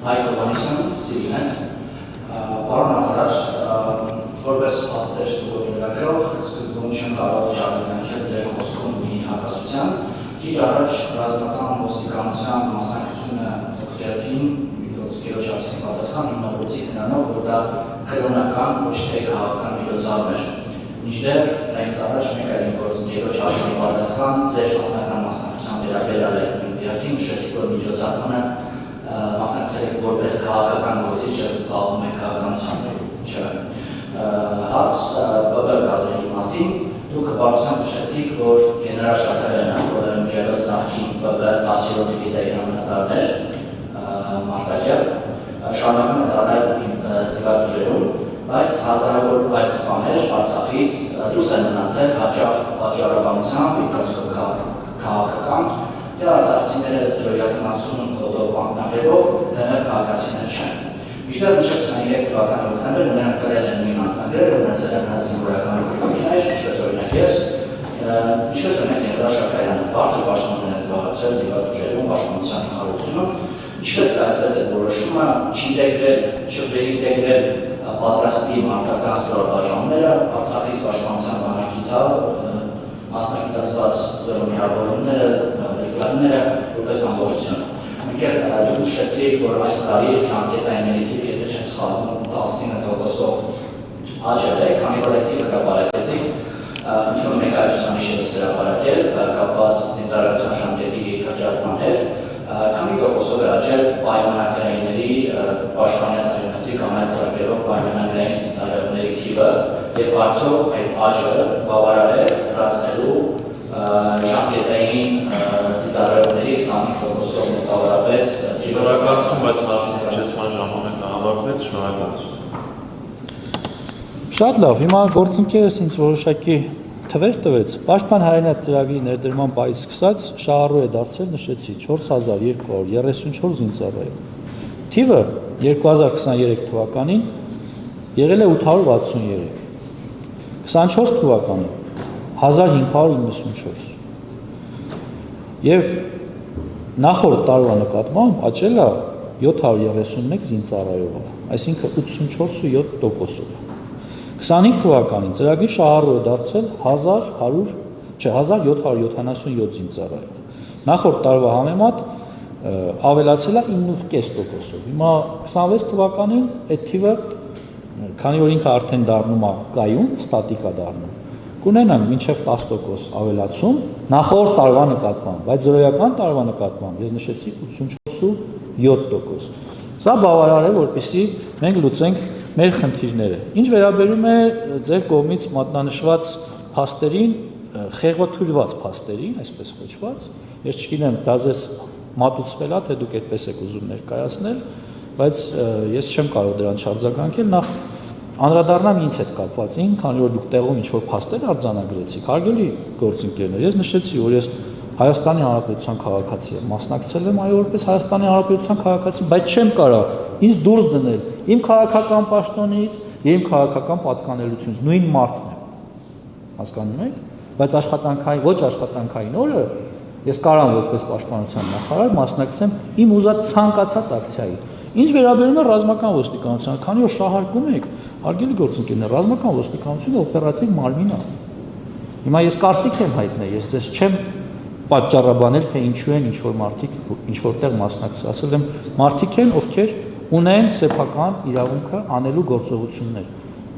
Հայկ Հովհաննիսյան, Սիրինեն, պարոն նախարար, որպես փաստեր ստուգելով, սկզբում չեմ կարող շարունակել ձեր խոսքում մի հակասության, քիչ առաջ ռազմական ոստիկանության մասնակցությունը օգտերին Գերոջարսին պատասխան հիմնավորեցիք նրանով, որ դա կրոնական ոչ թե քաղաքական միջոցառում էր։ Մինչդեռ դրանից առաջ մեկ այլ Գերոջարսին պատասխան ձեր մասնական մասնակցության վերաբերյալ է իհարկե նշեցիք, որ միջոցառումը մասնակցել եք որպես քաղաքական գործիչ եւ զբաղվում եք քաղաքականությամբ, չէ՞։ Հարց ԲԲ-ների մասին դուք բարձրացան նշեցիք, որ գեներալ Շաքարյանը, որը ջերոց նախին ԲԲ 10-րդ դիվիզիայի հրամանատարն էր, Մարտակյալ, շարունակում է ծառայել զինված ուժերում, բայց հազարավոր այլ սպաներ Արցախից դուրս են մնացել հաճախ պատճառաբանությամբ, քաղաքական, թե արցախցիները 0.70 կողով անձնագրերով դեռ քաղաքացիներ չեն։ Մինչդեռ 2023 թվականի հոկտեմբեր նրանք կրել են մի անձնագրեր, ունեցել են զինվորական կողմից, ինչպես օրինակ ես, ինչպես օրինակ Գեներալ Շաքարյանը բարձր պաշտոններ է զբաղեցրել զինված ուժերում, պաշտպանության նախարարությունում, ինչպես կայացրեց այդ որոշումը չինտեգրել պատրաստի մարտական ստորաբաժանումները, Արցախից պաշտպանության բանակից մասնակցված զորամիավորումները, բրիգադները որպես ամբողջություն։ Մենք դուք նշեցիք, որ այս տարի ժամկետային ներքիվ, եթե չեմ սխալվում, 19%-ով աճել է, քանի որ այդ թիվը կապարակեցիք, ինչ-որ մեկ այլության իշևս հրապարակել, կապված զինծառայության ժամկետի կրճատման հետ, քանի տոկոսով է աճել պայմանագրայինների պաշտպանյաց արյունացի կամ այլ ծրագրերով պայմանագրային զինծառայողների թիվը եւ արդյոք այդ աճը բավարար է դարձնելու ժամկետային զինծառայողների 25%-ով մոտավորապես շնորհակալություն, բայց հարցի հիշեցման ժամանակը ավարտվեց, շնորհակալություն։ Շատ լավ, հիմա գործընկերս ինձ որոշակի թվեր տվեց, Պաշտպան հայրենիք ծրագրի ներդրման պահից սկսած շահառու է դարձել, նշեցի 4234 զինծառայող։ Թիվը 2023 թվականին եղել է 863, 24 թվականին 1594 եւ նախորդ տարվա նկատմամբ աճել է 731 զինծառայողով, այսինքն 84.7%-ով։ 25 թվականին ծրագրի շահառու է դարձել 1777 զինծառայող։ Նախորդ տարվա համեմատ ավելացել է 9.5%-ով։ Հիմա 26 թվականին այդ թիվը, քանի որ ինքը արդեն դառնում է կայուն, ստատիկ է դառնում, կունենանք մինչև 10% ավելացում նախորդ տարվա նկատմամբ, բայց զրոյական տարվա նկատմամբ ես նշեցի 84.7%։ Սա բավարար է, որպեսզի մենք լուծենք մեր խնդիրները։ Ինչ վերաբերում է ձեր կողմից մատնանշված փաստերին, խեղաթյուրված փաստերին, այսպես կոչված, ես չգիտեմ, դա ձեզ մատուցվել է, թե դուք այդպես եք ուզում ներկայացնել, բայց ես չեմ կարող դրան չարձագանքել, նախ անդրադառնամ ինձ հետ կապվածին, քանի որ դուք տեղում ինչ-որ փաստեր արձանագրեցիք, հարգելի գործընկերներ, ես նշեցի, որ ես Հայաստանի Հանրապետության քաղաքացի եմ, մասնակցել եմ այո որպես Հայաստանի Հանրապետության քաղաքացի, բայց չեմ կարող ինձ դուրս դնել իմ քաղաքական պաշտոնից եւ իմ քաղաքական պատկանելությունից, նույն մարդն եմ, հասկանում եք, բայց աշխատանքային, ոչ աշխատանքային օրը ես կարող եմ որպես պաշտպանության նախարար մասնակցեմ իմ ուզած ցանկացած ակցիայի։ Ինչ վերաբերում է ռազմական ոստիկանությանը, քանի որ շահարկում եք, հարգելի գործընկերներ, ռազմական ոստիկանությունը օպերատիվ մարմին է։ Հիմա ես կարծիք եմ հայտնել, ես ձեզ չեմ պատճառաբանել, թե ինչու են ինչ-որ մարդիկ ինչ-որտեղ մասնակցել, ասել եմ, մարդիկ են, ովքեր ունեն սեփական իրավունքը անելու գործողություններ,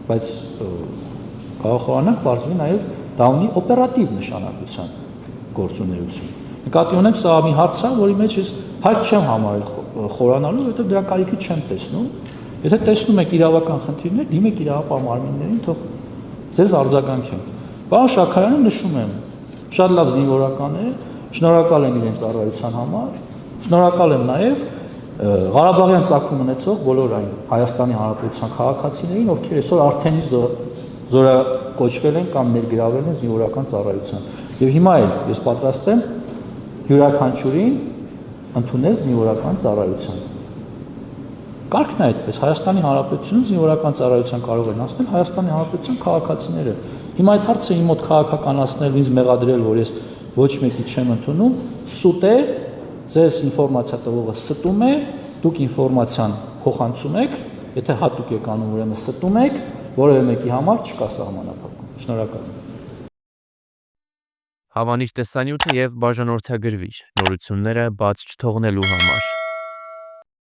բայց գաղափարանակ բարձրի նաև դա ունի օպերատիվ նշանակության գործունեություն։ Նկատի ունեմ, սա մի հարց է, որի մեջ ես հարկ չեմ համարել խորանալու, որովհետև դրա կարիքը չեմ տեսնում։ Եթե տեսնում եք իրավական խնդիրներ, դիմեք իրավապահ մարմիններին, թող ձեզ արձագանքեն։ Պարոն Շաքարյանը նշում եմ, շատ լավ զինվորական է, շնորհակալ եմ իրենց ծառայության համար, շնորհակալ եմ նաև Ղարաբաղյան ծագում ունեցող բոլոր այն Հայաստանի Հանրապետության քաղաքացիներին, ովքեր այսօր արդեն զորակոչվել են կամ ներգրավել են զինվորական ծառայության։ Եվ հիմա էլ ես պատրաստ եմ յուրաքանչյուրին ընդունել զինվորական ծառայության։ Կարգն է այդպես, Հայաստանի Հանրապետությունում զինվորական ծառայության կարող են անցնել Հայաստանի Հանրապետության քաղաքացիները։ Հիմա այդ հարցը իմ մոտ քաղաքականացնել, ինձ մեղադրել, որ ես ոչ մեկի չեմ ընդունում, սուտ է, ձեզ ինֆորմացիա տվողը ստում է դուք ինֆորմացիան փոխանցում եք, եթե հատուկ եք անում, ուրեմն ստում եք, որևէ մեկի համար չկա սահմանափակում։ Շնորհակալ եմ։ Հավանիչ տեսանյութը եւ բաժանորդագրվիչ նորությունները բաց չթողնելու համար։